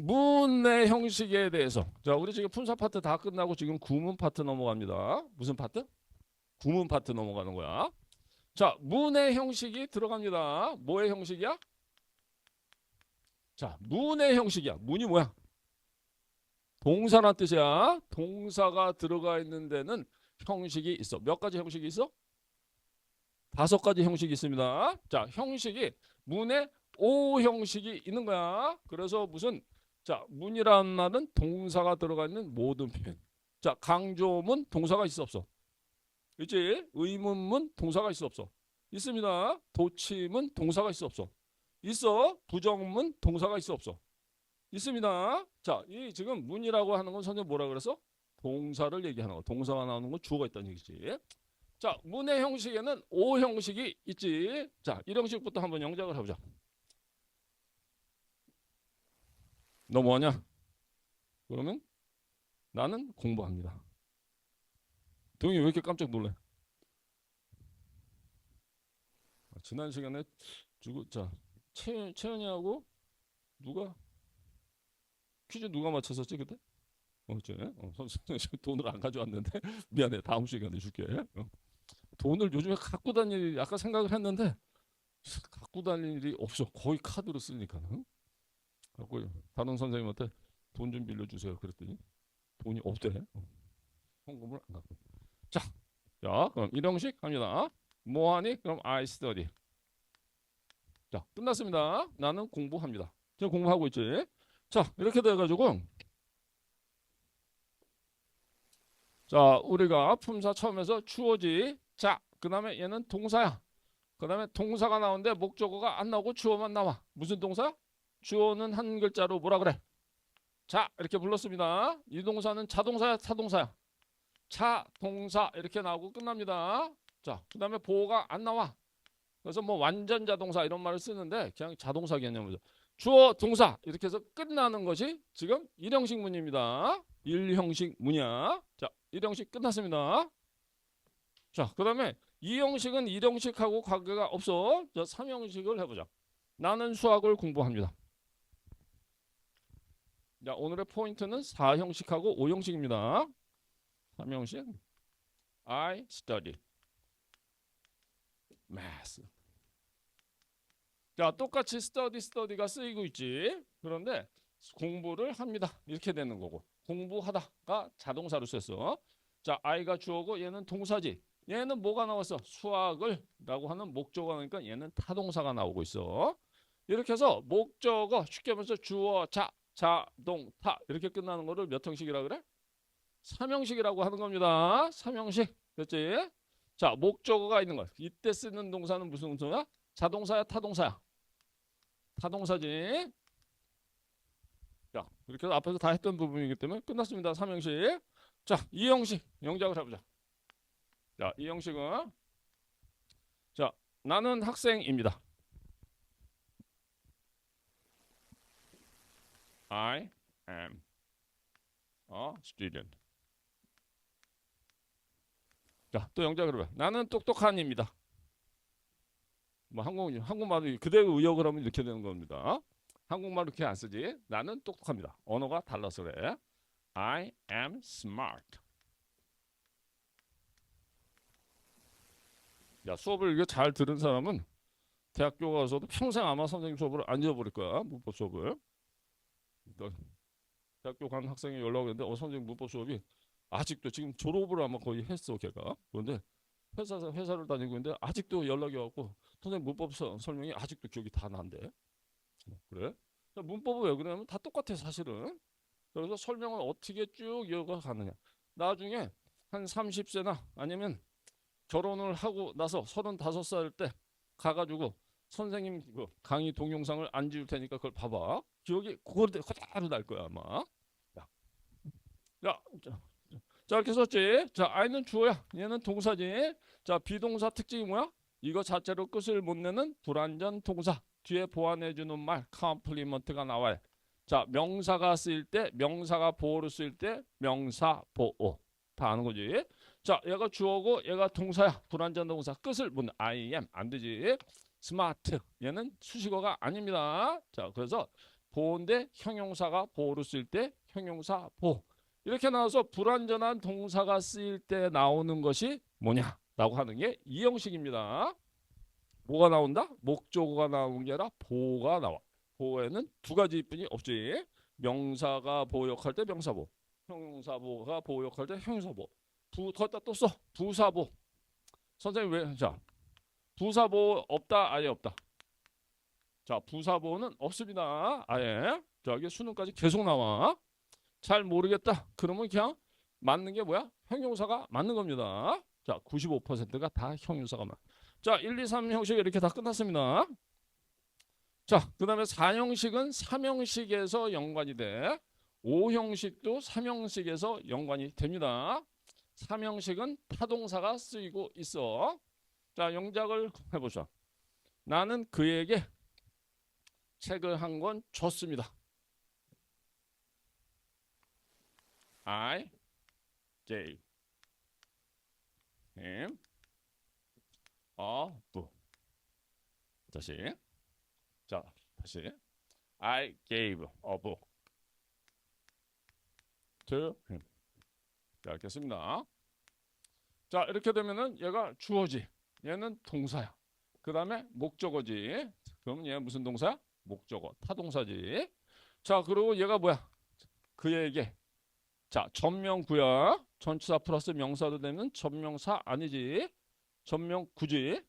문의 형식에 대해서. 자, 우리 지금 품사 파트 다 끝나고 지금 구문 파트 넘어갑니다. 무슨 파트? 구문 파트 넘어가는 거야. 자, 문의 형식이 들어갑니다. 뭐의 형식이야? 자, 문의 형식이야. 문이 뭐야? 동사란 뜻이야. 동사가 들어가 있는 데는 형식이 있어. 몇 가지 형식이 있어? 5가지 형식이 있습니다. 자, 형식이 문에 O 형식이 있는 거야. 그래서 무슨 자, 문이라는 말은 동사가 들어가 있는 모든 표현. 자, 강조문 동사가 있어 없어? 있지? 의문문 동사가 있어 없어? 있습니다. 도치문 동사가 있어 없어? 있어. 부정문 동사가 있어 없어? 있습니다. 자, 이 지금 문이라고 하는 건 선생님 뭐라 그랬어? 동사를 얘기하는 거. 동사가 나오는 건 주어가 있다는 얘기지. 자, 문의 형식에는 O 형식이 있지. 자, 1형식부터 한번 영작을 해보자. 너 뭐하냐? 그러면 나는 공부합니다. 동이 왜 이렇게 깜짝 놀래? 지난 시간에 자, 채연이하고 누가 퀴즈 누가 맞췄었지 그때? 어째? 선생님 돈을 안 가져왔는데 미안해. 다음 시간에 줄게. 돈을 요즘에 갖고 다닐 아까 생각을 했는데 갖고 다닐 일이 없어. 거의 카드로 쓰니까는. 갖고 다른 선생님한테 돈 좀 빌려주세요. 그랬더니 돈이 없대. 현금을 안 갖고. 자, 그럼 1형식 합니다. 뭐하니? 그럼 I study. 자, 끝났습니다. 나는 공부합니다. 지금 공부하고 있지. 자, 이렇게 돼가지고 자, 우리가 품사 처음에서 주어지. 자, 그 다음에 얘는 동사야. 그 다음에 동사가 나오는데 목적어가 안 나오고 주어만 나와. 무슨 동사? 주어는 한 글자로 뭐라 그래? 자, 이렇게 불렀습니다. 이 동사는 자동사야, 타동사야? 차, 동사 이렇게 나오고 끝납니다. 자, 그 다음에 보호가 안 나와. 그래서 뭐 완전 자동사 이런 말을 쓰는데 그냥 자동사 개념이죠. 주어, 동사 이렇게 해서 끝나는 것이 지금 1형식 문입니다. 1형식 문이야. 자, 1형식 끝났습니다. 자, 그 다음에 2형식은 1형식하고 관계가 없어. 자, 3형식을 해보자. 나는 수학을 공부합니다. 자, 오늘의 포인트는 4형식하고 5형식입니다. 3형식 I study math. 자, 똑같이 study가 쓰이고 있지. 그런데 공부를 합니다. 이렇게 되는 거고. 공부하다가 자동사로 썼어. 자, I가 주어고 얘는 동사지. 얘는 뭐가 나왔어? 수학을 라고 하는 목적어가 나니까 얘는 타동사가 나오고 있어. 이렇게 해서 목적어 쉽게 말해서 주어, 자동, 타 이렇게 끝나는 거를 몇 형식이라 그래? 3형식이라고 하는 겁니다. 3형식. 됐지? 자, 목적어가 있는 거. 이때 쓰는 동사는 무슨 동사야? 자동사야, 타동사야? 타동사지. 자, 이렇게 해서 앞에서 다 했던 부분이기 때문에 끝났습니다. 3형식. 자, 2형식 영작을 해보자. 자, 2형식은 자, 나는 학생입니다. I am a student. 자, 또 영작을 해봐. 나는 똑똑한입니다. 뭐 한국말로 그대로 의역을 하면 이렇게 되는 겁니다. 한국말 이렇게 안 쓰지. 나는 똑똑합니다. 언어가 달라서 그래. I am smart. 야, 수업을 이거 잘 들은 사람은 대학교 가서도 평생 아마 선생님 수업을 안 잊어버릴 거야. 문법 수업을. 대학교 간 학생이 연락이 왔는데 선생님 문법 수업이 아직도 지금 졸업을 아마 거의 했어 걔가. 그런데 회사를 다니고 있는데 아직도 연락이 왔고 선생님 문법 설명이 아직도 기억이 다 난대. 그래? 문법은 왜 그러냐면 다 똑같아 사실은. 그래서 설명을 어떻게 쭉 이어가느냐. 나중에 한 30세나 아니면 결혼을 하고 나서 35살 때 가가지고 선생님 그 강의 동영상을 안 지울 테니까 그걸 봐봐. 기억이 그대로 날 거야 아마. 야, 야, 자 이렇게 썼지. 자, I는 주어야. 얘는 동사지. 자, 비동사 특징이 뭐야? 이거 자체로 끝을 못 내는 불완전 동사. 뒤에 보완해주는 말, 컴플리먼트가 나와요. 자, 명사가 쓰일 때, 명사가 보호로 쓰일 때, 명사 보호. 다 아는 거지. 자, 얘가 주어고 얘가 동사야. 불완전 동사. 끝을 못 내. I am. 안 되지. 스마트. 얘는 수식어가 아닙니다. 자, 그래서 보호인데 형용사가 보호로 쓰일 때 형용사 보호. 이렇게 나와서 불완전한 동사가 쓰일 때 나오는 것이 뭐냐라고 하는 게 이 형식입니다. 뭐가 나온다? 목적어가 나오는 게 아니라 보호가 나와. 보호에는 두 가지뿐이 없지. 명사가 보호 역할 때 명사보, 형용사보가 보호 역할 때 형용사보. 거기다 또 써. 부사보. 선생님 왜? 자, 부사보 없다? 아예 없다. 자, 부사보는 없습니다. 아예. 자, 이게 수능까지 계속 나와. 잘 모르겠다. 그러면 그냥 맞는 게 뭐야? 형용사가 맞는 겁니다. 자, 95%가 다 형용사가 맞. 자, 1, 2, 3 형식 이렇게 다 끝났습니다. 자, 그 다음에 4형식은 3형식에서 연관이 돼. 5형식도 3형식에서 연관이 됩니다. 3형식은 타동사가 쓰이고 있어. 자, 영작을 해보자. 나는 그에게 책을 한 권 줬습니다. I gave him a book. 다시. 자, 다시. I gave a book to him. 자, 알겠습니다. 자, 이렇게 되면은 얘가 주어지. 얘는 동사야. 그 다음에 목적어지. 그럼 얘 무슨 동사야? 목적어. 타동사지. 자, 그리고 얘가 뭐야? 그에게. 자, 전명구야. 전치사 플러스 명사도 되면 전명사 아니지. 전명구지.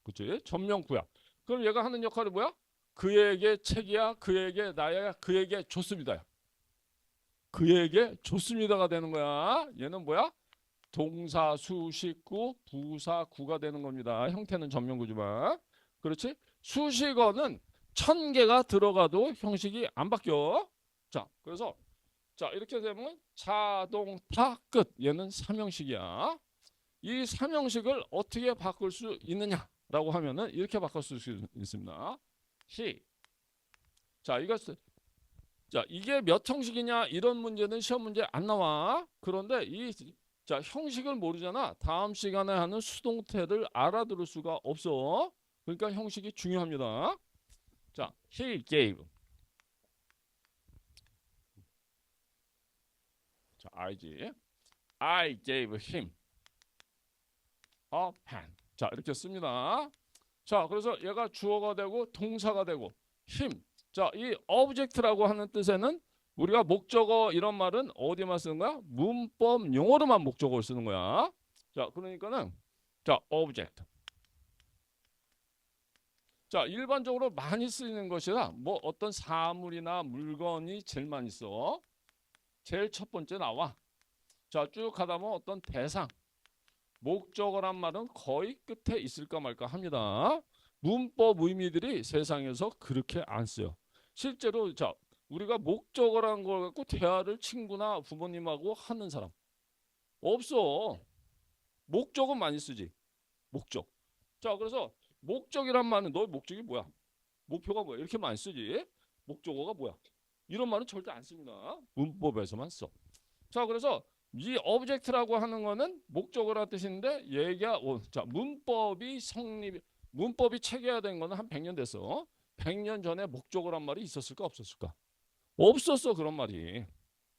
그치? 전명구야. 그럼 얘가 하는 역할이 뭐야? 그에게 책이야. 그에게 나야. 그에게 줬습니다. 그에게 줬습니다가 되는 거야. 얘는 뭐야? 동사 수식구 부사구가 되는 겁니다. 형태는 전명구지만. 그렇지? 수식어는 1000개가 들어가도 형식이 안 바뀌어. 자, 그래서 자, 이렇게 되면 자동타 끝. 얘는 3형식이야. 이 3형식을 어떻게 바꿀 수 있느냐라고 하면은 이렇게 바꿀 수 있습니다. 자, 자, 이게 몇 형식이냐 이런 문제는 시험 문제 안 나와. 그런데 자, 형식을 모르잖아. 다음 시간에 하는 수동태를 알아들을 수가 없어. 그러니까 형식이 중요합니다. 자, he gave. 자, I gave him a pen. 자, 이렇게 씁니다. 자, 그래서 얘가 주어가 되고 동사가 되고 him. 자, 이 object라고 하는 뜻에는 우리가 목적어 이런 말은 어디만 쓰는 거야? 문법 용어로만 목적어를 쓰는 거야. 자, 그러니까는 자, object. 자, 일반적으로 많이 쓰이는 것이라 뭐 어떤 사물이나 물건이 제일 많이 써. 제일 첫 번째 나와. 자, 쭉 가다 보면 어떤 대상. 목적어란 말은 거의 끝에 있을까 말까 합니다. 문법 의미들이 세상에서 그렇게 안 써요. 실제로 자, 우리가 목적어라는 걸 갖고 대화를 친구나 부모님하고 하는 사람 없어. 목적은 많이 쓰지. 목적. 자, 그래서 목적이란 말은 너의 목적이 뭐야? 목표가 뭐야? 이렇게 많이 쓰지. 목적어가 뭐야? 이런 말은 절대 안 씁니다. 문법에서만 써. 자, 그래서 이 object라고 하는 거는 목적어라는 뜻인데 얘가 자, 문법이 체계화된 거는 한 100년 됐어. 100년 전에 목적어란 말이 있었을까 없었을까? 없었어, 그런 말이.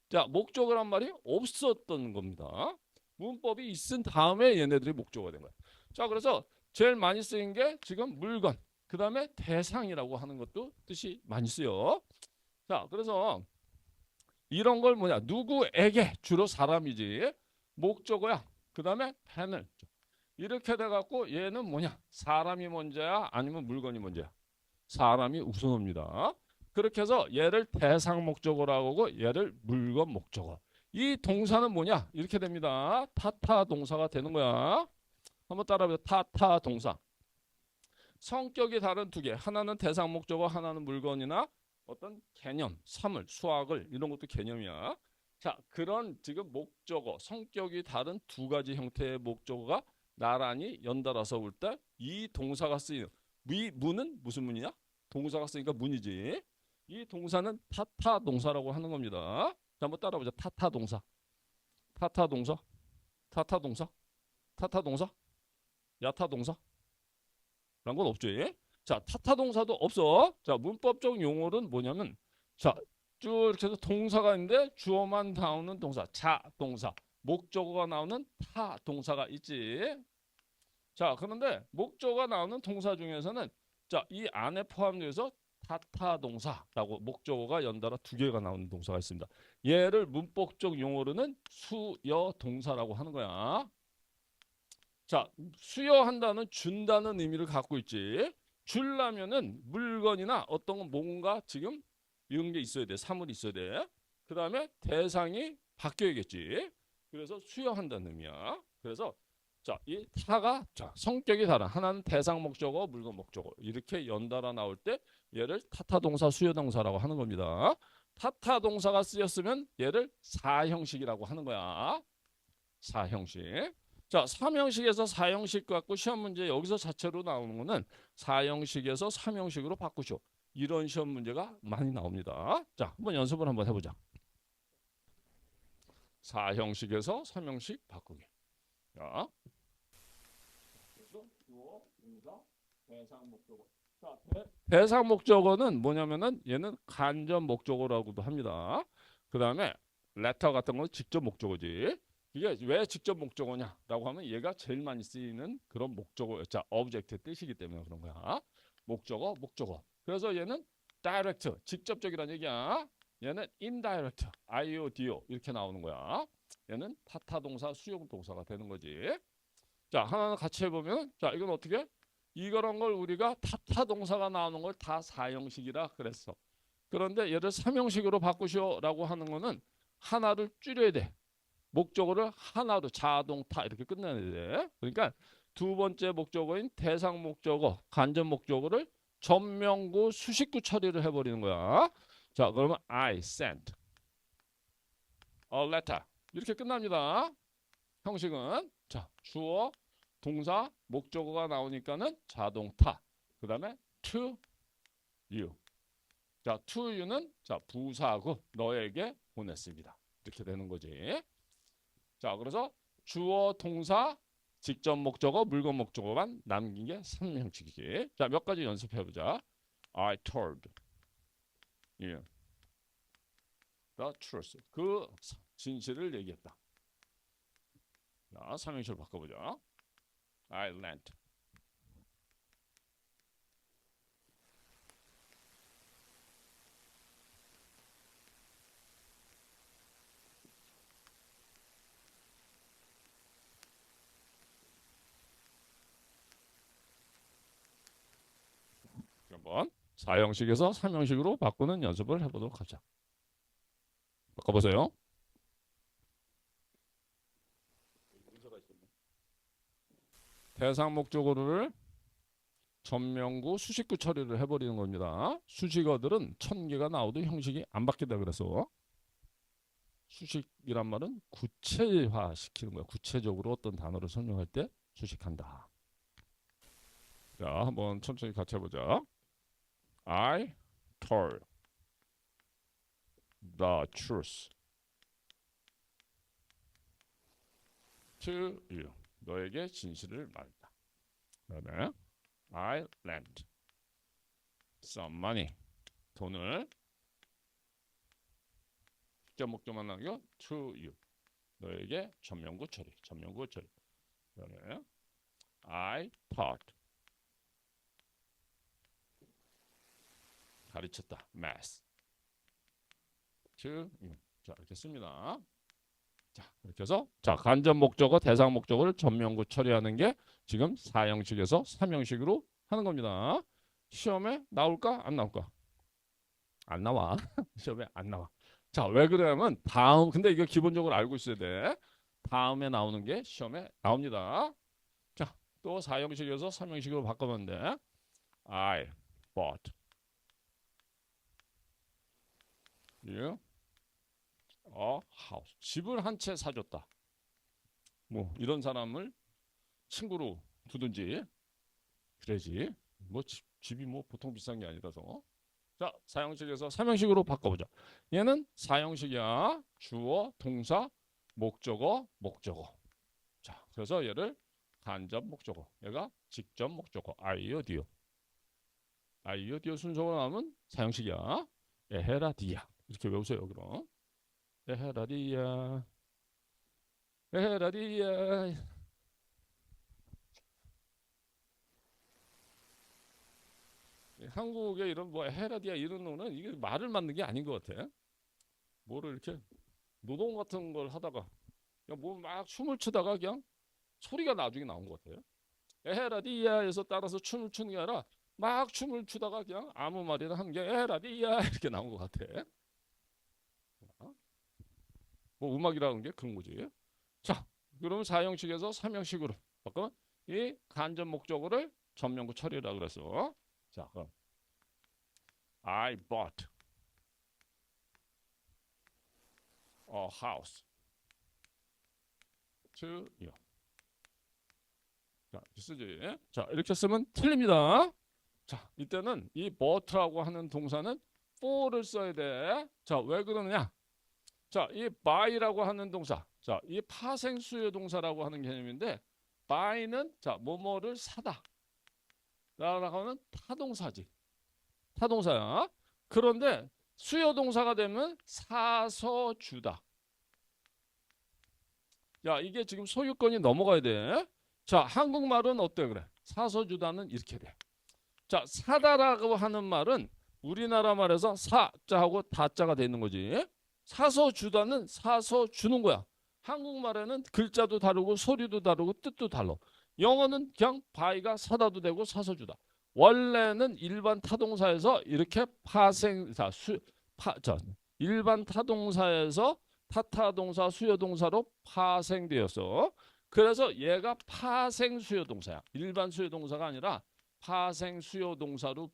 자, 목적어란 말이 없었던 겁니다. 문법이 있은 다음에 얘네들이 목적어가 된 거야. 자, 그래서 제일 많이 쓰인 게 지금 물건, 그 다음에 대상이라고 하는 것도 뜻이 많이 쓰여. 자, 그래서 이런 걸 뭐냐? 누구에게? 주로 사람이지. 목적어야. 그 다음에 펜을. 이렇게 돼갖고 얘는 뭐냐? 사람이 먼저야? 아니면 물건이 먼저야? 사람이 우선입니다. 그렇게 해서 얘를 대상 목적어라고 하고 얘를 물건 목적어. 이 동사는 뭐냐? 이렇게 됩니다. 타타 동사가 되는 거야. 한번 따라해보세요. 타타 동사. 성격이 다른 두 개. 하나는 대상 목적어, 하나는 물건이나 어떤 개념, 사물, 수학을 이런 것도 개념이야. 자, 그런 지금 목적어, 성격이 다른 두 가지 형태의 목적어가 나란히 연달아서 올 때 이 동사가 쓰이는 이 문은 무슨 문이냐? 동사가 쓰니까 문이지. 이 동사는 타타 동사라고 하는 겁니다. 자, 한번 따라보자. 타타 동사. 타타 동사. 타타 동사. 타타 동사. 야타 동사. 라는 건 없지. 자, 타타 동사도 없어. 자, 문법적 용어는 뭐냐면 자, 쭉 이렇게 해서 동사가 있는데 주어만 나오는 동사, 자 동사, 목적어가 나오는 타 동사가 있지. 자, 그런데 목적어가 나오는 동사 중에서는 자, 이 안에 포함돼서 타타 동사라고 목적어가 연달아 두 개가 나오는 동사가 있습니다. 얘를 문법적 용어로는 수여 동사라고 하는 거야. 자, 수여한다는 준다는 의미를 갖고 있지. 줄라면은 물건이나 어떤 뭔가 지금 이런 게 있어야 돼. 사물이 있어야 돼. 그 다음에 대상이 바뀌어야겠지. 그래서 수여한다는 의미야. 그래서 자, 이 타가 자, 성격이 달라. 하나는 대상 목적어, 물건 목적어. 이렇게 연달아 나올 때 얘를 타타 동사, 수여 동사라고 하는 겁니다. 타타 동사가 쓰였으면 얘를 사형식이라고 하는 거야. 사형식. 자, 삼형식에서 사형식 갖고 시험 문제 여기서 자체로 나오는 거는 사형식에서 삼형식으로 바꾸쇼. 이런 시험 문제가 많이 나옵니다. 자, 한번 연습을 한번 해보자. 사형식에서 삼형식 바꾸기. 자, 주어, 동사, 대상 목적어. 자, 대상 목적어는 뭐냐면은 얘는 간접 목적어라고도 합니다. 그 다음에 letter 같은 건 직접 목적어지. 이게 왜 직접 목적어냐라고 하면 얘가 제일 많이 쓰이는 그런 목적어, 자, object의 뜻이기 때문에 그런 거야. 목적어, 목적어. 그래서 얘는 direct, 직접적이라는 얘기야. 얘는 indirect, IODO 이렇게 나오는 거야. 얘는 타타 동사, 수용 동사가 되는 거지. 자, 하나는 같이 해보면, 자, 이건 어떻게? 이거란 걸 우리가 타타 동사가 나오는 걸 다 사형식이라 그랬어. 그런데 얘를 삼형식으로 바꾸시오라고 하는 거는 하나를 줄여야 돼. 목적어를 하나로 자동타 이렇게 끝내야 돼. 그러니까 두 번째 목적어인 대상 목적어, 간접 목적어를 전명구 수식구 처리를 해버리는 거야. 자, 그러면 I sent a letter 이렇게 끝납니다. 형식은 자, 주어, 동사, 목적어가 나오니까는 자동타. 그 다음에 to you. 자, to you는 자, 부사구 너에게 보냈습니다. 이렇게 되는 거지. 자, 그래서 주어, 동사, 직접 목적어, 물건 목적어만 남긴 게 삼형식이지. 자, 몇 가지 연습해 보자. I told you the truth. 그 진실을 얘기했다. 자, 삼형식으로 바꿔보자. I lent. 한번 사형식에서 삼형식으로 바꾸는 연습을 해보도록 하자. 바꿔보세요. 대상 목적어를 전명구 수식구 처리를 해버리는 겁니다. 수식어들은 1000개가 나오도 형식이 안 바뀐다 그래서 수식이란 말은 구체화시키는 거야. 구체적으로 어떤 단어를 설명할 때 수식한다. 자, 한번 천천히 같이 해보자. I told the truth to you. 너에게 진실을 말했다. 그다음에 I lent some money. 돈을 직접 목적만 남겨 to you. 너에게 전명구 처리. 전명구 처리. 그다음에 I taught. 가르쳤다. math. to you. 자, 이렇게 씁니다. 자, 이렇게 해서 자, 간접 목적어, 대상 목적어를 전명구 처리하는 게 지금 사형식에서 삼형식으로 하는 겁니다. 시험에 나올까? 안 나올까? 안 나와. 시험에 안 나와. 자, 왜 그러냐면 다음 근데 이거 기본적으로 알고 있어야 돼. 다음에 나오는 게 시험에 나옵니다. 자, 또 사형식에서 삼형식으로 바꾸면 돼. I bought you a house. 집을 한 채 사줬다. 뭐 이런 사람을 친구로 두든지 그래지. 뭐 집이 뭐 보통 비싼 게 아니라서. 자, 사형식에서 삼형식으로 바꿔보자. 얘는 사형식이야. 주어, 동사, 목적어, 목적어. 자, 그래서 얘를 간접 목적어. 얘가 직접 목적어. 아이요, 디요. 이어 디어 순서가 나오면 사형식이야. 에헤라디아 이렇게 외우세요. 그럼 에헤라디아 에헤라디아. 한국의 이런 뭐 에헤라디아 이런 거는 이게 말을 만든 게 아닌 것 같아. 뭐를 이렇게 노동 같은 걸 하다가 그냥 뭐 막 춤을 추다가 그냥 소리가 나중에 나온 것 같아요. 에헤라디아에서 따라서 춤을 추는 게 아니라 막 춤을 추다가 그냥 아무 말이나 한 게 에헤라디아 이렇게 나온 것 같아. 어? 뭐 음악이라는 게 그런 거지. 자, 그러면 4형식에서 3형식으로 바꾸면 이 간접 목적어를 전면구 처리라 그랬어. 자, 그럼 I bought a house to you. 자, 쓰지. 자, 이렇게 쓰면 틀립니다. 자, 이때는 이 bought라고 하는 동사는 for를 써야 돼. 자, 왜 그러느냐? 자, 이 buy라고 하는 동사. 자, 이 파생 수요 동사라고 하는 개념인데 buy는 자, 뭐뭐를 사다. 라고 하는 타동사지. 타동사야. 그런데 수요 동사가 되면 사서 주다. 야, 이게 지금 소유권이 넘어가야 돼. 자, 한국말은 어때 그래? 사서 주다는 이렇게 돼. 자, 사다라고 하는 말은 우리나라 말에서 사자하고 다자가 돼 있는 거지. 사서 주다는 사서 주는 거야. 한국말에는 글자도 다르고 소리도 다르고 뜻도 달라. 영어는 그냥 바이가 사다도 되고 사서 주다. 원래는 일반 타동사에서 이렇게 파생 일반 타동사에서 타타동사 수요동사로 파생되었어. 그래서 얘가 파생 수요동사야. 일반 수요동사가 아니라 파생 수요동사로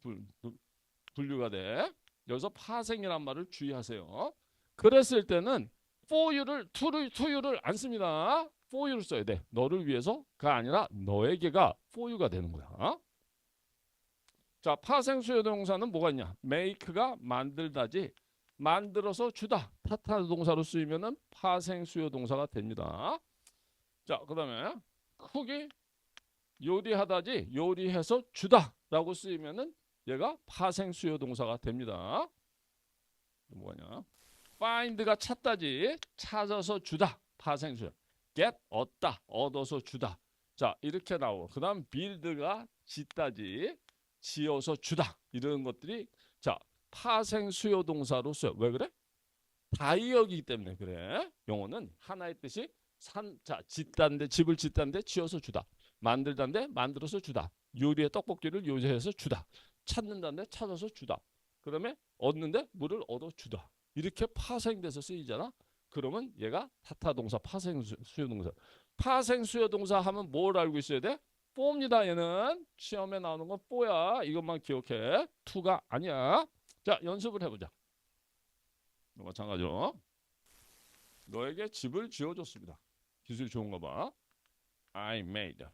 분류가 돼. 여기서 파생이란 말을 주의하세요. 그랬을 때는 for you를 to you를 안 씁니다. for you를 써야 돼. 너를 위해서가 아니라 너에게가 for you가 되는 거야. 자, 파생 수요동사는 뭐가 있냐? make가 만들다지 만들어서 주다. 타타 동사로 쓰이면은 파생 수요동사가 됩니다. 자, 그다음에 쿡이 요리하다지 요리해서 주다라고 쓰이면은 얘가 파생 수요 동사가 됩니다. 뭐냐? find가 찾다지 찾아서 주다 파생 수요. get 얻다 얻어서 주다. 자, 이렇게 나오고 그다음 build가 짓다지 지어서 주다. 이런 것들이 자, 파생 수요 동사로 써요. 왜 그래? 다이어이기 때문에 그래. 영어는 하나의 뜻이 짓다인데 집을 짓다인데 지어서 주다. 만들다인데 만들어서 주다. 요리에 떡볶이를 요리해서 주다. 찾는다인데 찾아서 주다. 그다음에 얻는데 물을 얻어 주다. 이렇게 파생돼서 쓰이잖아. 그러면 얘가 타타동사 파생 수요동사. 파생 수요동사 하면 뭘 알고 있어야 돼? 뽀입니다. 얘는 시험에 나오는 건 뽀야. 이것만 기억해. 투가 아니야. 자, 연습을 해보자. 마찬가지로 너에게 집을 지어줬습니다. 기술 좋은가 봐. I made.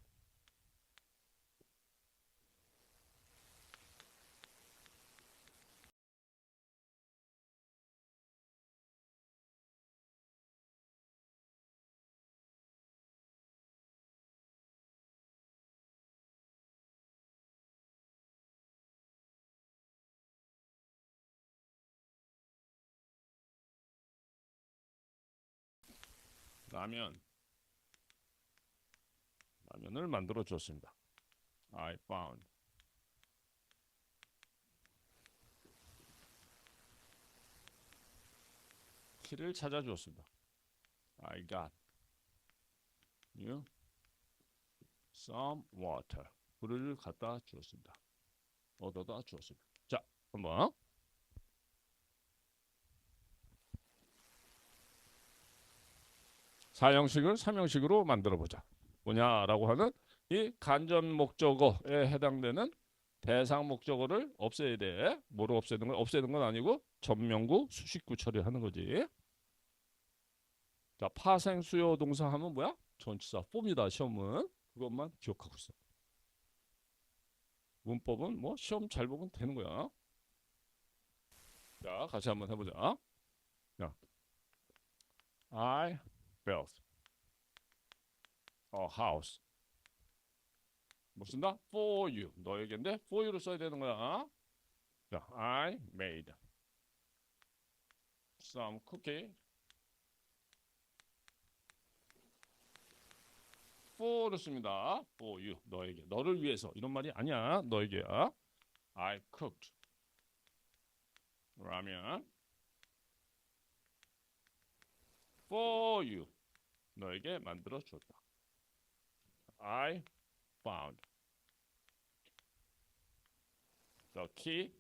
라면을 만들어 줬습니다. I found. 키를 찾아 주었습니다. I got you some water. 물을 갖다 주었습니다. 얻어다 주었습니다. 자, 한번 사형식을 삼형식으로 만들어 보자. 뭐냐라고 하는 이 간접 목적어에 해당되는 대상 목적어를 없애야 돼. 뭐로 없애는 건 없애는 건 아니고 전명구 수식구 처리하는 거지. 자, 파생 수요 동사 하면 뭐야? 전치사 for입니다. 시험은 그것만 기억하고 있어. 문법은 뭐 시험 잘 보면 되는 거야. 자, 같이 한번 해보자. 자, I built a house. 뭐 쓴다? For you. 너에게인데 for you를 써야 되는 거야. 자, I made some cookie for를 씁니다. for you, 너에게, 너를 위해서. 이런 말이 아니야, 너에게야. I cooked 라면 for you, 너에게 만들어 줬다. I found the key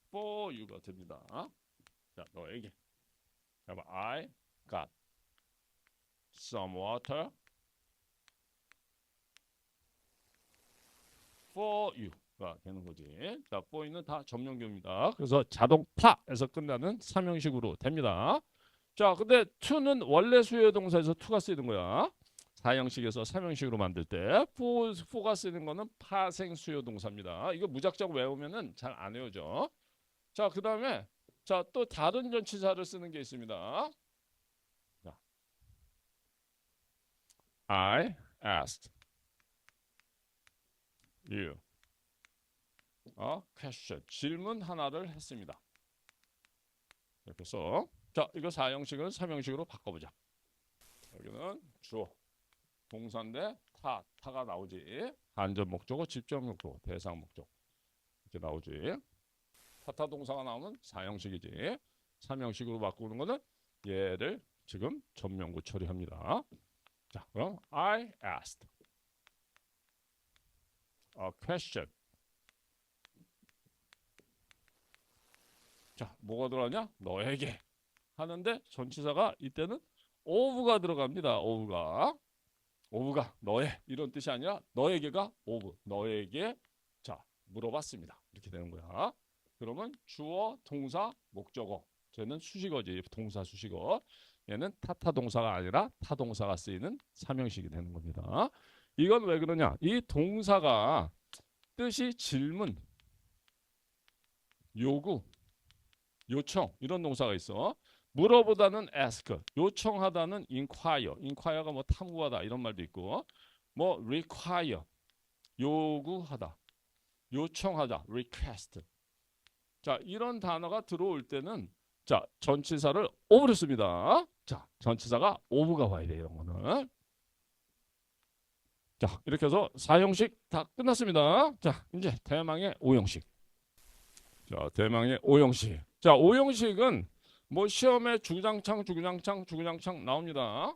for you가 됩니다. 자, 너에게. I got some water for you가 되는 거지. 자, for는 다 점용교입니다. 그래서 자동 타에서 끝나는 삼형식으로 됩니다. 자, 근데 to는 원래 수요 동사에서 to가 쓰이는 거야. 사형식에서 삼형식으로 만들 때 for가 쓰이는 거는 파생 수요 동사입니다. 이거 무작정 외우면은 잘 안 외워져. 자, 그다음에 자, 또 다른 전치사를 쓰는 게 있습니다. 자, I asked you a question. 질문 하나를 했습니다. 이렇게 해서 자, 이거 사형식을 삼형식으로 바꿔보자. 여기는 주어, 동사인데 타가 나오지. 간접 목적어, 직접 목적어, 대상 목적 이렇게 나오지. 타타 동사가 나오면 사형식이지. 삼형식으로 바꾸는 거는 얘를 지금 전명구 처리합니다. 자, 그럼 I asked a question. 자, 뭐가 들어가냐? 너에게 하는데 전치사가 이때는 of가 들어갑니다. of가 너의 이런 뜻이 아니라 너에게가 of, 너에게 자 물어봤습니다. 이렇게 되는 거야. 그러면 주어, 동사, 목적어. 쟤는 수식어지. 동사 수식어. 얘는 타타 동사가 아니라 타동사가 쓰이는 삼형식이 되는 겁니다. 이건 왜 그러냐? 이 동사가 뜻이 질문, 요구, 요청 이런 동사가 있어. 물어보다는 ask, 요청하다는 inquire. inquire가 뭐 탐구하다 이런 말도 있고, 뭐 require, 요구하다, 요청하다, request. 자, 이런 단어가 들어올 때는 자, 전치사를 of를 씁니다. 자, 전치사가 of가 와야 돼 이런 거는. 자, 이렇게 해서 4형식 다 끝났습니다. 자, 이제 대망의 5형식. 자, 대망의 5형식. 자, 5형식은 뭐 시험에 주구장창 나옵니다.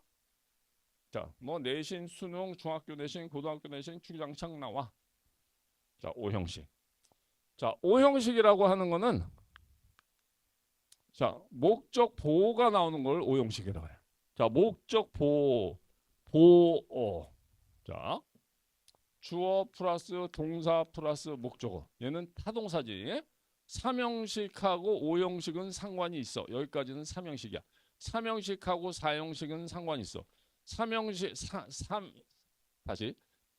자, 뭐 내신, 수능, 중학교 내신, 고등학교 내신 주구장창 나와. 자, 5형식. 자, 5형식이라고 하는 거는 자, 목적 보호가 나오는 걸 5형식이라고 해요. 자, 목적 보호, 보호. 자, 주어 플러스 동사 플러스 목적어. 얘는 타동사지. 3형식하고 5형식은 상관이 있어. 여기까지는 3형식이야. 3형식하고 4형식은 상관이 있어.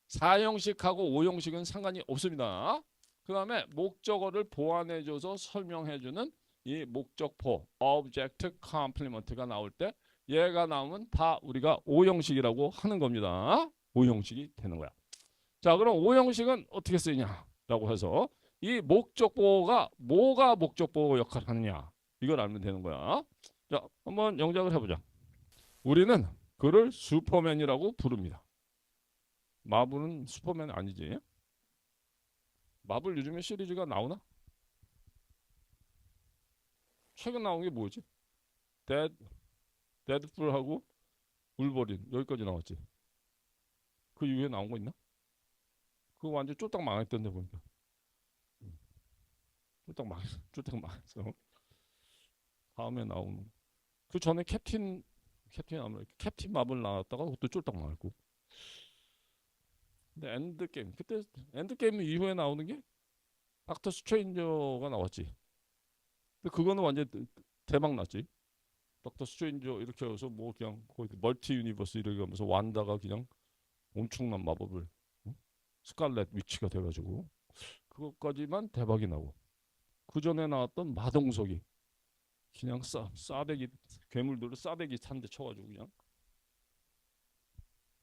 4형식하고 5형식은 상관이 없습니다. 그 다음에 목적어를 보완해줘서 설명해주는 이 목적보, object complement가 나올 때 얘가 나오면 다 우리가 5형식이라고 하는 겁니다. 5형식이 되는 거야. 자, 그럼 5형식은 어떻게 쓰이냐라고 해서 이 목적보호가 뭐가 목적보호 역할을 하느냐 이걸 알면 되는 거야. 자, 한번 영작을 해보자. 우리는 그를 슈퍼맨이라고 부릅니다. 마블은 슈퍼맨 아니지? 마블 요즘에 시리즈가 나오나? 최근 나온 게 뭐지? 데드풀하고 울버린 여기까지 나왔지. 그 이후에 나온 거 있나? 그거 완전 쫄딱 망했던데 보니까. 쫄딱 망했어. 다음에 나오는. 그 전에 캡틴 마블 나왔다가 그것도 쫄딱 망했고. 근데 엔드게임 그때 엔드게임 이후에 나오는 게 닥터 스트레인저가 나왔지. 근데 그거는 완전 대박 났지. 닥터 스트레인저 이렇게 해서 뭐 그냥 거의 멀티 유니버스 이렇게 하면서 완다가 그냥 엄청난 마법을 스칼렛 위치가 돼가지고 그것까지만 대박이 나고 그 전에 나왔던 마동석이 그냥 싸대기 괴물들을 싸대기 찬데 쳐가지고 그냥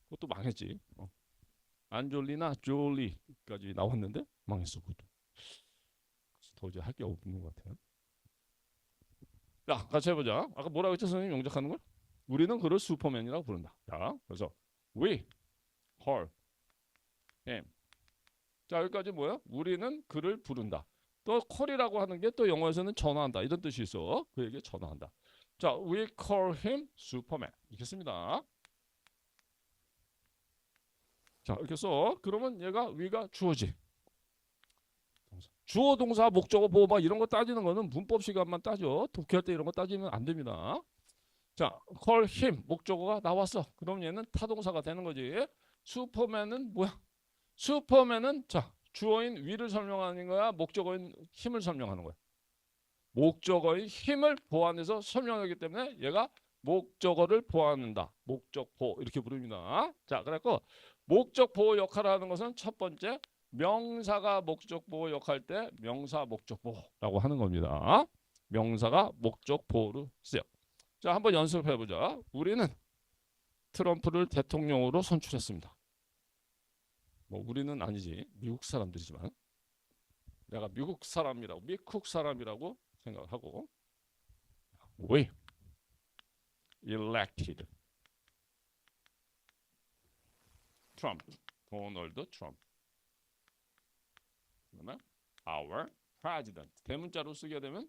그것도 망했지. 안졸리나 졸리까지 나왔는데 망했어 그것도. 도저히 할 게 없는 것 같아요. 자, 같이 해보자. 아까 뭐라고 했죠, 선생님? 영작하는 걸? 우리는 그를 슈퍼맨이라고 부른다. 자, 그래서 we call him. 자, 여기까지 뭐야? 우리는 그를 부른다. 또 call이라고 하는 게 또 영어에서는 전화한다 이런 뜻이 있어. 그에게 전화한다. 자, we call him Superman. 이렇게 씁니다. 자, 이렇게 써. 그러면 얘가 we가 주어지. 주어, 동사, 목적어, 보호 막 이런 거 따지는 거는 문법 시간만 따져. 독해할 때 이런 거 따지면 안 됩니다. 자, call him 목적어가 나왔어. 그럼 얘는 타동사가 되는 거지. 슈퍼맨은 뭐야? 슈퍼맨은 자, 주어인 위를 설명하는 거야? 목적어인 힘을 설명하는 거야? 목적어인 힘을 보완해서 설명하기 때문에 얘가 목적어를 보완한다. 목적보 이렇게 부릅니다. 자, 그래서 목적보호 역할을 하는 것은 첫 번째 명사가 목적보호 역할 때 명사 목적보호라고 하는 겁니다. 명사가 목적보호로 쓰여. 자, 한번 연습해 보자. 우리는 트럼프를 대통령으로 선출했습니다. 뭐 우리는 아니지. 미국 사람들이지만 내가 미국 사람이라고 생각하고 we elected Trump, 도널드 트럼프. 그러면 our president 대문자로 쓰게 되면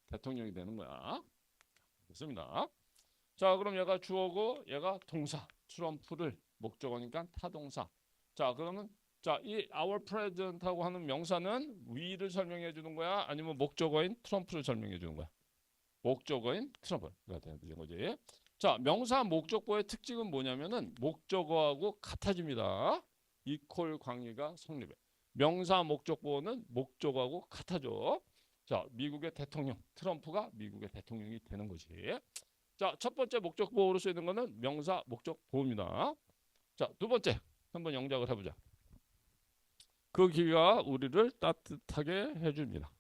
대통령이 되는 거야. 됐습니다. 자, 그럼 얘가 주어고 얘가 동사. 트럼프를 목적어니까 타동사. 자, 그러면 자, 이 our president하고 하는 명사는 we를 설명해 주는 거야? 아니면 목적어인 트럼프를 설명해 주는 거야? 목적어인 트럼프가 되는 거지. 자, 명사 목적보의 특징은 뭐냐면은 목적어하고 같아집니다. 이퀄 관계가 성립해. 명사 목적보는 목적어하고 같아져. 자, 미국의 대통령 트럼프가 미국의 대통령이 되는 거지. 자, 첫 번째 목적보호로 쓰이는 거는 명사 목적보호입니다. 자, 두 번째 한번 영작을 해보자. 그 기계가 우리를 따뜻하게 해줍니다.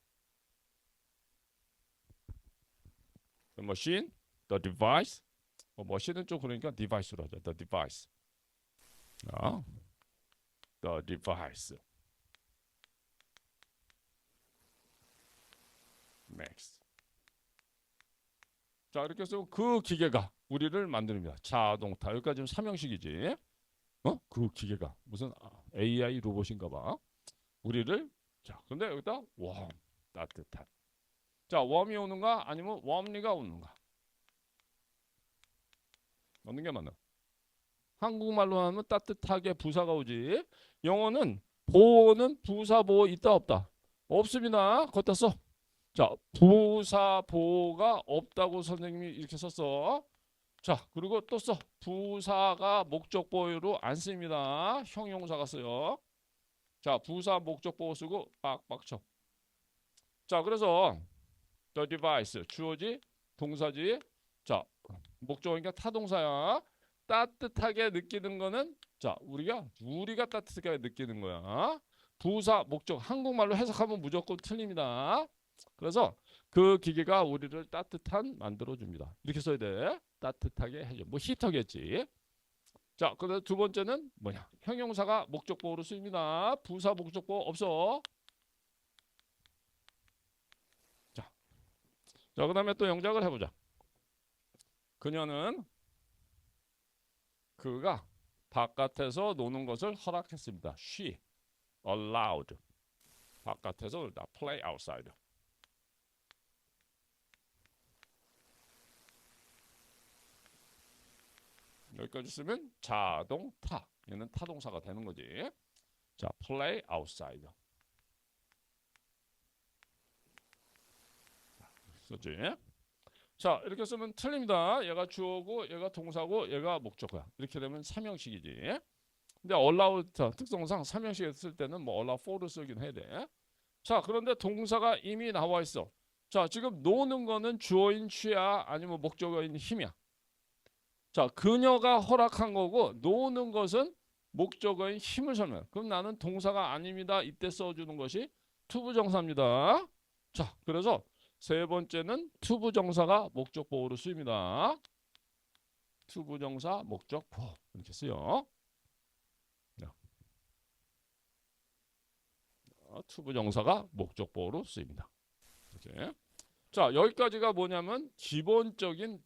The machine, the device. 머신은 좀 그러니까 device로 하자. The device. The device. Next. 자, 이렇게 해서 그 기계가 우리를 만듭니다. 자동차. 여기까지는 삼형식이지. 그 기계가 무슨 AI 로봇인가 봐. 우리를 자, 근데 여기다 웜 따뜻한. 자, 웜이 오는가 아니면 웜리가 오는가? 어느 게 맞나? 한국말로 하면 따뜻하게 부사가 오지. 영어는 보호는 부사 보호 있다 없다? 없습니다. 걷다 써. 자, 부사 보호가 없다고 선생님이 이렇게 썼어. 자, 그리고 또 써. 부사가 목적 보호로 안 씁니다. 형용사가 써요. 자, 부사 목적 보호 쓰고 빡빡 쳐. 자, 그래서 the device 주어지 동사지. 자, 목적어니까 타동사야. 따뜻하게 느끼는 거는 자, 우리가 따뜻하게 느끼는 거야. 부사 목적 한국말로 해석하면 무조건 틀립니다. 그래서 그 기계가 우리를 따뜻한 만들어 줍니다. 이렇게 써야 돼. 따뜻하게 해줘. 뭐 히터겠지. 자, 그다음 두 번째는 뭐냐? 형용사가 목적보호로 쓰입니다. 부사 목적보호 없어. 자, 그다음에 또 영작을 해보자. 그가 바깥에서 노는 것을 허락했습니다. She allowed. 바깥에서 놀다. Play outside. 여기까지 쓰면 자동타. 얘는 타동사가 되는 거지. 자, play outside. 썼지? 자, 이렇게 쓰면 틀립니다. 얘가 주어고, 얘가 동사고, 얘가 목적어야. 이렇게 되면 삼형식이지. 근데 allow 특성상 삼형식에 쓸 때는 뭐 allow for를 쓰긴 해야 돼. 자, 그런데 동사가 이미 나와 있어. 자, 지금 노는 거는 주어인 취야 아니면 목적어인 힘이야. 자, 그녀가 허락한 거고 노는 것은 목적어인 힘을 설명해. 그럼 나는 동사가 아닙니다. 이때 써주는 것이 투부정사입니다. 자, 그래서 세 번째는 투부정사가 목적보호로 쓰입니다. 투부정사 목적보호 이렇게 쓰여. 투부정사가 목적보호로 쓰입니다. 이렇게. 자, 여기까지가 뭐냐면 기본적인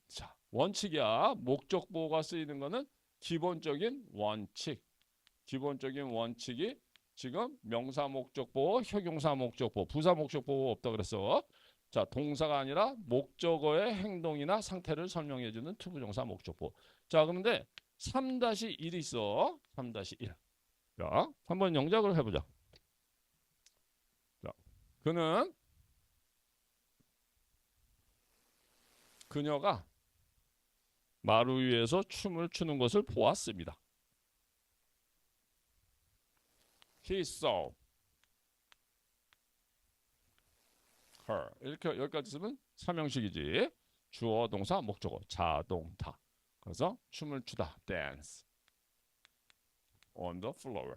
원칙이야. 목적보호가 쓰이는 거는 기본적인 원칙. 기본적인 원칙이 지금 명사 목적보호, 형용사 목적보호, 부사 목적보호 없다 그랬어. 자, 동사가 아니라 목적어의 행동이나 상태를 설명해주는 투부정사 목적보호. 자, 그런데 3-1이 있어. 3-1. 자, 한번 영작을 해보자. 자, 그녀가 마루 위에서 춤을 추는 것을 보았습니다. He saw her. 이렇게 여기까지 쓰면 삼형식이지. 주어, 동사, 목적어, 자동타. 그래서 춤을 추다, dance on the floor.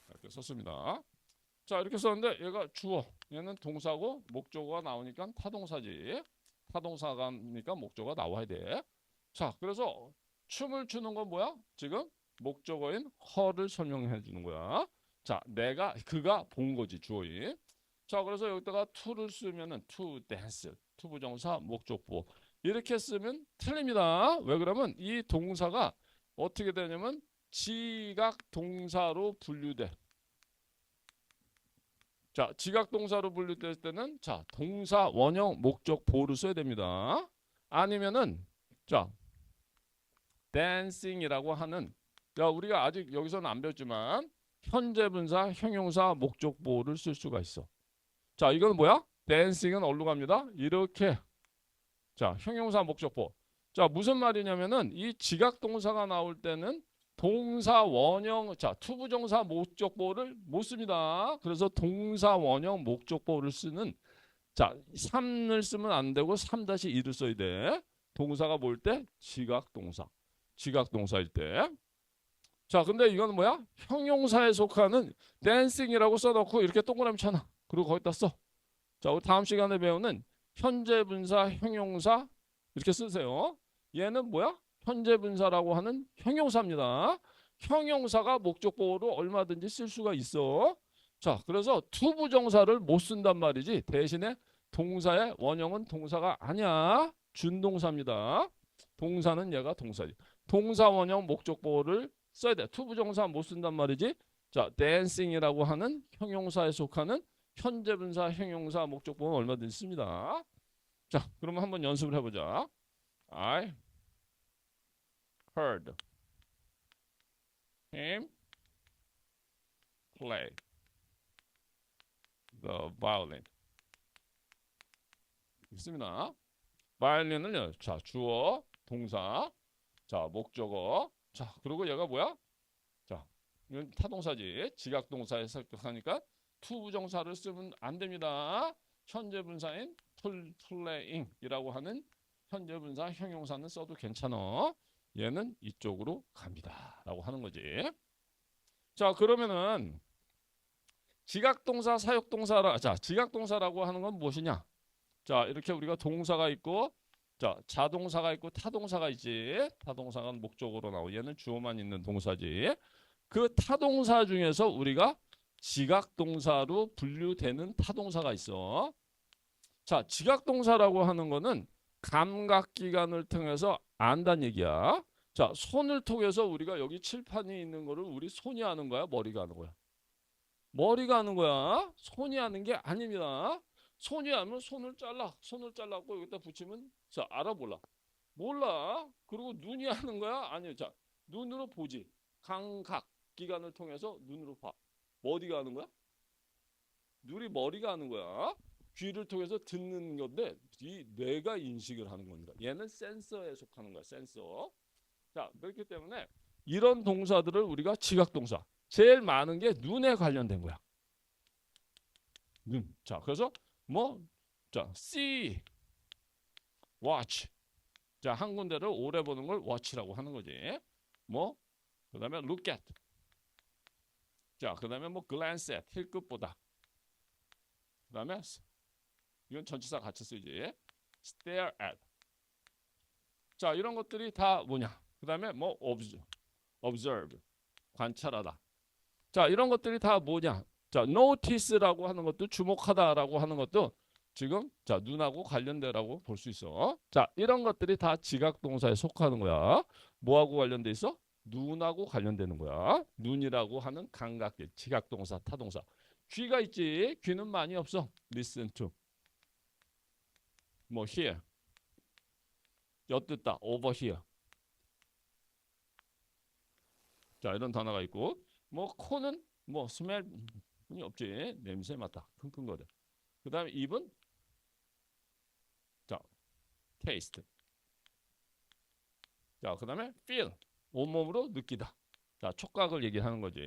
이렇게 썼습니다. 자, 이렇게 썼는데 얘가 주어, 얘는 동사고 목적어가 나오니까 타동사지. 타동사가니까 목적어가 나와야 돼. 자, 그래서 춤을 추는 건 뭐야? 지금 목적어인 her를 설명해 주는 거야. 자, 그가 본 거지, 주어인. 자, 그래서 여기다가 to를 쓰면은 to dance, 투부정사 목적보 이렇게 쓰면 틀립니다. 왜 그러면 이 동사가 어떻게 되냐면 지각 동사로 분류돼. 자, 지각 동사로 분류될 때는 자, 동사 원형 목적 보호를 써야 됩니다. 아니면은 자, dancing이라고 하는 우리가 아직 여기서는 안 배웠지만 현재 분사, 형용사 목적 보호를 쓸 수가 있어. 자, 이건 뭐야? dancing은 어디로 갑니다? 이렇게. 자, 형용사 목적 보호. 자, 무슨 말이냐면은 이 지각 동사가 나올 때는 동사 원형, 자, 투부정사 목적보호를 못 씁니다. 그래서 동사 원형 목적보호를 쓰는, 자, 3을 쓰면 안 되고 3-1을 써야 돼. 동사가 뭘 때? 지각동사. 지각동사일 때. 자, 근데 이건 뭐야? 형용사에 속하는 dancing이라고 써놓고 이렇게 동그라미 쳐놔. 그리고 거기다 써. 자, 우리 다음 시간에 배우는 현재 분사, 형용사 이렇게 쓰세요. 얘는 뭐야? 현재 분사라고 하는 형용사입니다. 형용사가 목적 보호로 얼마든지 쓸 수가 있어. 자, 그래서 투부정사를 못 쓴단 말이지. 대신에 동사의 원형은 동사가 아니야. 준동사입니다. 동사는 얘가 동사지. 동사 원형 목적 보호를 써야 돼. 투부정사 못 쓴단 말이지. 자, dancing이라고 하는 형용사에 속하는 현재 분사, 형용사 목적 보호는 얼마든지 씁니다. 자, 그러면 한번 연습을 해보자. I heard him play the violin. 있습니다. 바이올린을요. 자, 주어, 동사, 자, 목적어. 자, 그리고 얘가 뭐야? 자, 이건 타동사지. 지각동사에 설득하니까 투부정사를 쓰면 안 됩니다. 현재 분사인 playing이라고 하는 현재 분사 형용사는 써도 괜찮아. 얘는 이쪽으로 갑니다. 라고 하는 거지. 자, 그러면은 지각동사, 사역동사라. 자, 지각동사라고 하는 건 무엇이냐? 자, 이렇게 우리가 동사가 있고, 자, 자동사가 있고 타동사가 있지. 타동사가 목적으로 나오고 얘는 주어만 있는 동사지. 그 타동사 중에서 우리가 지각동사로 분류되는 타동사가 있어. 자, 지각동사라고 하는 거는 감각기관을 통해서 안다는 얘기야. 자, 손을 통해서 우리가 여기 칠판이 있는 거를 우리 손이 하는 거야? 머리가 하는 거야? 머리가 하는 거야. 손이 하는 게 아닙니다. 손이 하면 손을 잘라고 여기다 붙이면 자, 알아 몰라? 몰라. 그리고 눈이 하는 거야? 아니요. 자, 눈으로 보지. 감각 기관을 통해서 눈으로 봐. 어디가 하는 거야? 눈이 머리가 하는 거야. 귀를 통해서 듣는 건데 이 뇌가 인식을 하는 겁니다. 얘는 센서에 속하는 거야. 센서. 자, 그렇기 때문에 이런 동사들을 우리가 지각동사. 제일 많은 게 눈에 관련된 거야. 눈. 자, 그래서 자, see, watch. 자, 한 군데를 오래 보는 걸 watch라고 하는 거지. 그다음에 look at. 자, 그다음에 glance at, 힐끗보다. 그다음에 이건 전치사 같이 쓰지. stare at. 자, 이런 것들이 다 뭐냐? 그다음에 observe. 관찰하다. 자, 이런 것들이 다 뭐냐? 자, notice라고 하는 것도 주목하다라고 하는 것도 지금 자, 눈하고 관련되라고 볼 수 있어. 자, 이런 것들이 다 지각 동사에 속하는 거야. 뭐하고 관련돼 있어? 눈하고 관련되는 거야. 눈이라고 하는 감각계, 지각 동사, 타동사. 귀가 있지. 귀는 많이 없어. listen to. 뭐 hear. 엿듣다. over here. 자, 이런 단어가 있고 뭐 코는 뭐 스멜이 없지. 냄새 맡다. 킁킁거려. 그다음에 입은 자, taste. 자, 그다음에 feel. 온몸으로 느끼다. 자, 촉각을 얘기하는 거지.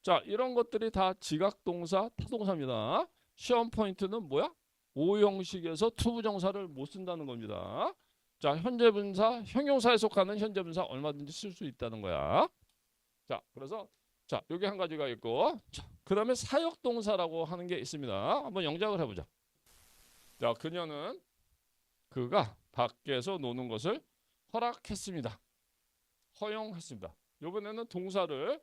자, 이런 것들이 다 지각 동사, 타동사입니다. 시험 포인트는 뭐야? 오형식에서 투부정사를 못 쓴다는 겁니다. 자, 현재분사, 형용사에 속하는 현재분사 얼마든지 쓸 수 있다는 거야. 자, 그래서 자, 여기 한 가지가 있고, 자, 그다음에 사역동사라고 하는 게 있습니다. 한번 영작을 해보자. 자, 그녀는 그가 밖에서 노는 것을 허락했습니다. 허용했습니다. 이번에는 동사를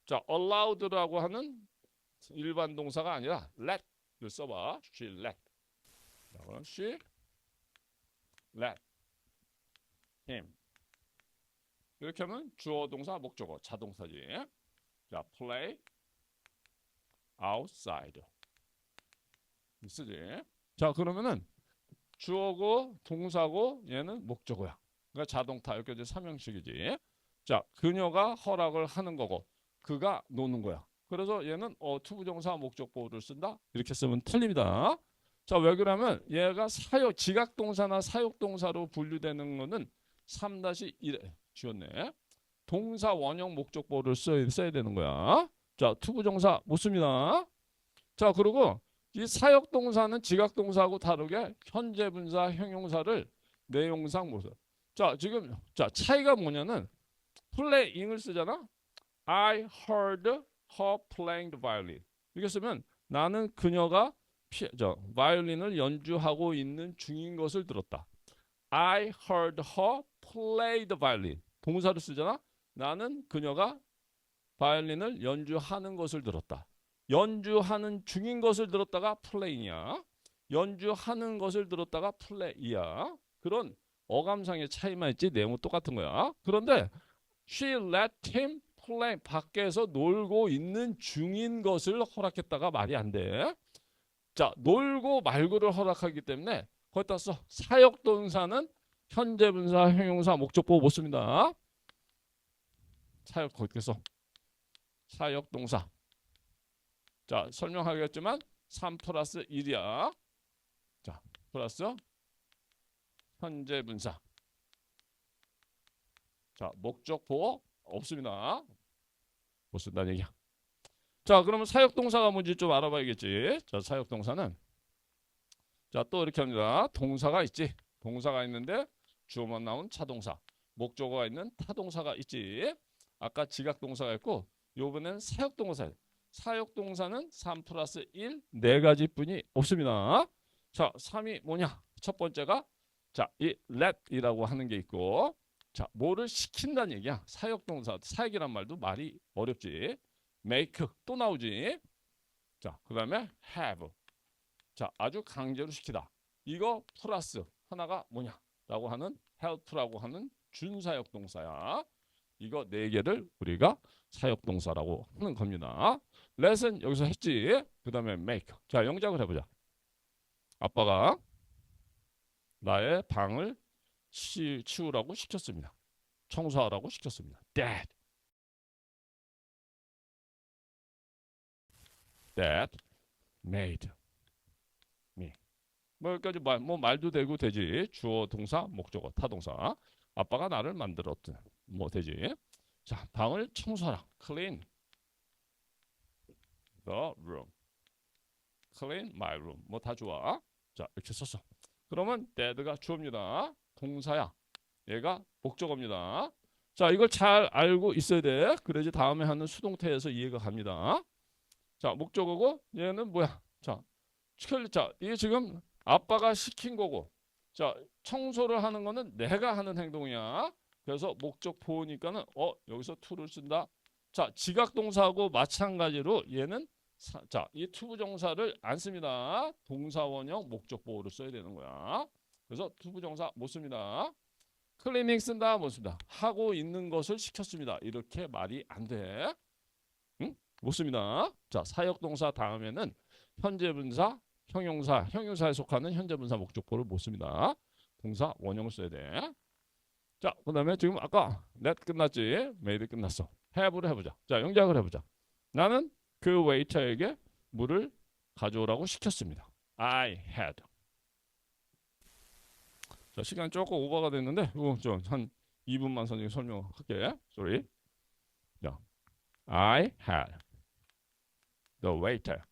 자, allowed라고 하는 일반 동사가 아니라 let를 써봐. She let. 자, 그럼 she let him. 이렇게 하면 주어 동사 목적어 자동사지. 자, play outside. 쓰지. 자, 그러면은 주어고 동사고 얘는 목적어야. 그러니까 자동타 이렇게 이제 삼형식이지. 자, 그녀가 허락을 하는 거고 그가 노는 거야. 그래서 얘는 투부정사 목적보호를 쓴다. 이렇게 쓰면 틀립니다. 자, 왜 그러면 얘가 사역 지각동사나 사역동사로 분류되는 거는 3-1에 지웠네. 동사 원형 목적보호를 써야 되는 거야. 자, 투부정사 못 씁니다. 자, 그리고 이 사역동사는 지각동사하고 다르게 현재분사, 형용사를 내용상 못 써. 자, 지금 자 차이가 뭐냐면 playing을 쓰잖아. I heard her playing the violin. 이렇게 쓰면 나는 그녀가 바이올린을 연주하고 있는 중인 것을 들었다. I heard her play the violin. 동사를 쓰잖아. 나는 그녀가 바이올린을 연주하는 것을 들었다. 연주하는 중인 것을 들었다가 playing이야. 연주하는 것을 들었다가 play이야. 그런 어감상의 차이만 있지 내용은 똑같은 거야. 그런데 she let him play 밖에서 놀고 있는 중인 것을 허락했다가 말이 안 돼. 자, 놀고 말고를 허락하기 때문에 거기다 써. 사역동사는 현재분사, 형용사, 목적보호 못 씁니다. 사역 거기다 써. 사역동사. 자, 설명하겠지만 3+1이야. 자, 플러스 현재분사. 자, 목적보호 없습니다. 못 쓴다는 얘기야. 자, 그러면 사역동사가 뭔지 좀 알아봐야겠지. 자, 사역동사는 자, 또 이렇게 합니다. 동사가 있지. 동사가 있는데 주어만 나온 차동사. 목적어가 있는 타동사가 있지. 아까 지각동사가 있고 요번엔 사역동사. 사역동사는 3+1 네 가지뿐이 없습니다. 자, 3이 뭐냐? 첫 번째가 자, 이 let이라고 하는 게 있고 자, 뭐를 시킨다는 얘기야. 사역동사, 사역이란 말도 말이 어렵지. make 또 나오지. 자, 그 다음에 have. 자, 아주 강제로 시키다. 이거 플러스 하나가 뭐냐? 라고 하는 help라고 하는 준사역동사야. 이거 네 개를 우리가 사역동사라고 하는 겁니다. let은 여기서 했지. 그 다음에 make. 자, 영작을 해보자. 아빠가 나의 방을 치우라고 시켰습니다. 청소하라고 시켰습니다. Dad made me. 뭐 여기까지 뭐 말도 되고 되지. 주어, 동사, 목적어, 타동사. 아빠가 나를 만들었든 뭐 되지. 자, 방을 청소하라. Clean the room. Clean my room. 뭐 다 좋아. 자, 이렇게 썼어. 그러면 dad가 주어입니다. 동사야. 얘가 목적어입니다. 자, 이걸 잘 알고 있어야 돼. 그래야지 다음에 하는 수동태에서 이해가 갑니다. 자, 목적어고 얘는 뭐야? 자, 이게 지금 아빠가 시킨 거고 자, 청소를 하는 거는 내가 하는 행동이야. 그래서 목적 보호니까는 여기서 to를 쓴다. 자, 지각동사하고 마찬가지로 얘는 자, 이 투부정사를 안 씁니다. 동사원형 목적보호를 써야 되는 거야. 그래서 투부정사 못 씁니다. 클리닝 쓴다 못 씁니다. 하고 있는 것을 시켰습니다. 이렇게 말이 안 돼. 응? 못 씁니다. 자, 사역동사 다음에는 현재분사, 형용사에 속하는 현재분사 목적보를 못 씁니다. 동사 원형을 써야 돼. 자, 그 다음에 지금 아까 net 끝났지? made 끝났어. have를 해보자. 자, 영작을 해보자. 나는 그 웨이터에게 물을 가져오라고 시켰습니다. I had. 자, 시간 조금 오버가 됐는데 이거 한 2분만 선생님 설명할게. Sorry. 자, I had the waiter.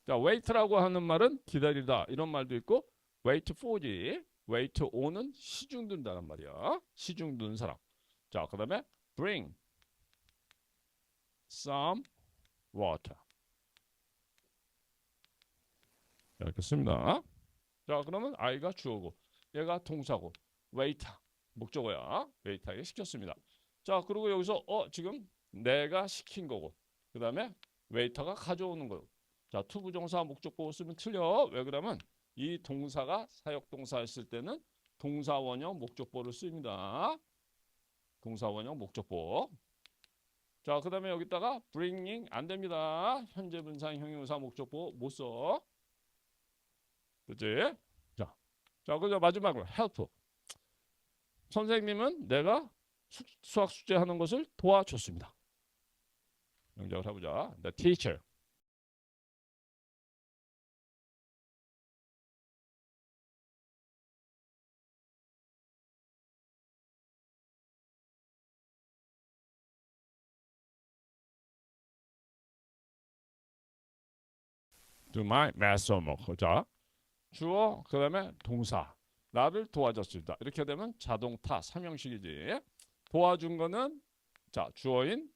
자, wait라고 하는 말은 기다리다 이런 말도 있고 wait for지. wait on은 시중 둔다는 말이야. 시중 두는 사람. 자, 그 다음에 bring some water. 이렇게 씁니다. 자, 그러면 I가 주어고 얘가 동사고 waiter 목적어야. waiter에게 시켰습니다. 자, 그리고 여기서 지금 내가 시킨 거고 그 다음에 waiter가 가져오는 거고. 자, 투부정사 목적보호 쓰면 틀려. 왜 그러면 이 동사가 사역동사였을 때는 동사원형 목적보호를 씁니다. 동사원형 목적보호. 자, 그 다음에 여기다가 bringing 안 됩니다. 현재 분사 형용사 목적보호 못 써. 그치? 자, 그래서 마지막으로 help. 선생님은 내가 수학 숙제하는 것을 도와줬습니다. 영작을 해보자. The teacher. Do my math homework. 자, 주어 그 다음에 동사. 나를 도와줬습니다. 이렇게 되면 자동타 삼형식이지. 도와준 거는 자 주어인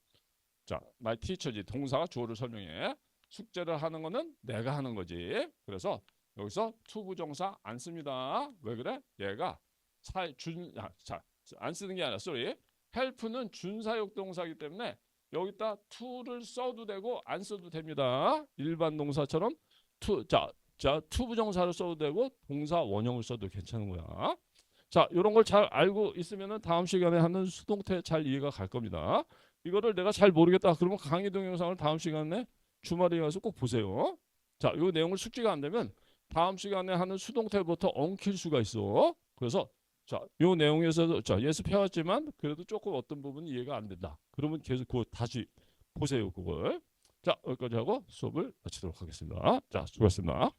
자 my teacher지. 동사가 주어를 설명해. 숙제를 하는 거는 내가 하는 거지. 그래서 여기서 투부정사 안 씁니다. 왜 그래? 얘가 안 쓰는 게 아니라 sorry. help는 준사역동사이기 때문에 여기다 to를 써도 되고 안 써도 됩니다. 일반 동사처럼 투부정사를 써도 되고 동사 원형을 써도 괜찮은 거야. 자, 이런 걸 잘 알고 있으면 다음 시간에 하는 수동태 잘 이해가 갈 겁니다. 이거를 내가 잘 모르겠다 그러면 강의 동영상을 다음 시간에 주말에 가서 꼭 보세요. 자, 이 내용을 숙지가 안 되면 다음 시간에 하는 수동태부터 엉킬 수가 있어. 그래서 자, 이 내용에서도 자 예습해왔지만 그래도 조금 어떤 부분이 이해가 안 된다. 그러면 계속 그거 다시 보세요. 그걸. 자, 여기까지 하고 수업을 마치도록 하겠습니다. 자, 수고하셨습니다.